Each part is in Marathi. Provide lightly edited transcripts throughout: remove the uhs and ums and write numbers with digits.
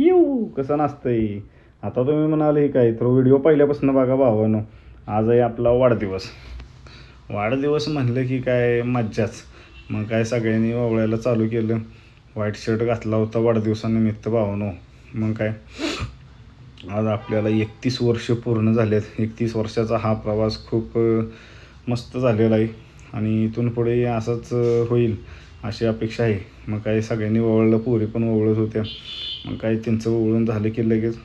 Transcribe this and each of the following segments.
येऊ कसं नसतंय. आता तुम्ही म्हणाल हे काय तर व्हिडिओ पहिल्यापासून बघा भावानो. आज आहे आपला वाढदिवस. वाढदिवस म्हणलं की काय मज्जाच. मग काय सगळ्यांनी ओवळायला चालू केलं. व्हाईट शर्ट घातला होता वाढदिवसानिमित्त भावानो. मग काय आज आपल्याला 31 वर्ष पूर्ण झालेत. 31 वर्षाचा हा प्रवास खूप मस्त झालेला आहे आणि इथून पुढे असंच होईल अशी अपेक्षा आहे. मग काय सगळ्यांनी ओवळलं, पोरी पण ओवळत होत्या. मग काय त्यांचं ओवळून झालं की लगेच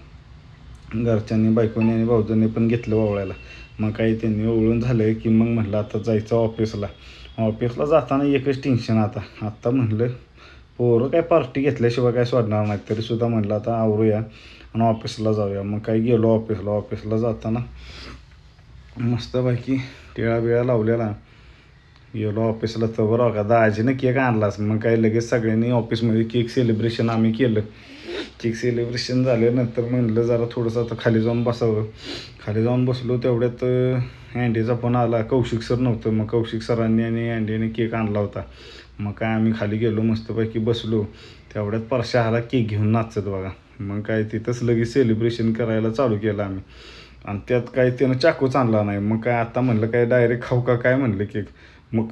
घरच्यांनी, बायकोनी आणि भाऊजांनी पण घेतलं ओवळायला. मग काही त्यांनी ओवळून झालं की मग म्हटलं आता जायचं ऑफिसला. ऑफिसला जाताना एकच टेन्शन आत्ता म्हटलं पोरं काय पार्टी घेतल्याशिवाय काय सोडणार नाही. तरीसुद्धा म्हटलं आता आवरूया आणि ऑफिसला जाऊया. मग काही गेलो ऑफिसला जाताना मस्तपैकी टिळा बिळा लावलेला. गेलो ऑफिसला तर बरं का दाजीनं केक आणलाच. मग काही लगेच सगळ्यांनी ऑफिसमध्ये केक सेलिब्रेशन आम्ही केलं. केक सेलिब्रेशन झाल्यानंतर म्हणलं जरा थोडंसं आता खाली जाऊन बसावं. खाली जाऊन बसलो तेवढ्यात अँडीचा फोन आला. कौशिक सर नव्हतं. मग कौशिक सरांनी आणि अँडीने केक आणला होता. मग काय आम्ही खाली गेलो, मस्तपैकी बसलो. तेवढ्यात परशा आला केक घेऊन नाचत बघा. मग काय तिथंच लगेच सेलिब्रेशन करायला चालू केलं आम्ही. आणि त्यात काय त्यानं चाकूच आणला नाही. मग काय आता म्हणलं काय डायरेक्ट खाऊ का काय म्हणलं केक. मग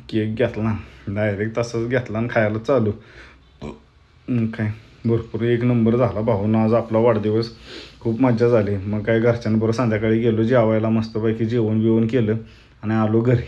केक घेतला डायरेक्ट तसंच घेतला आणि खायला चालू. काय भरपूर एक नंबर झाला भाऊन आज आपला वाढदिवस. खूप मजा झाली. मग काय घरच्यांबरोबर संध्याकाळी गेलो जेवायला. मस्तपैकी जेवण बिवण केलं आणि आलो घरी.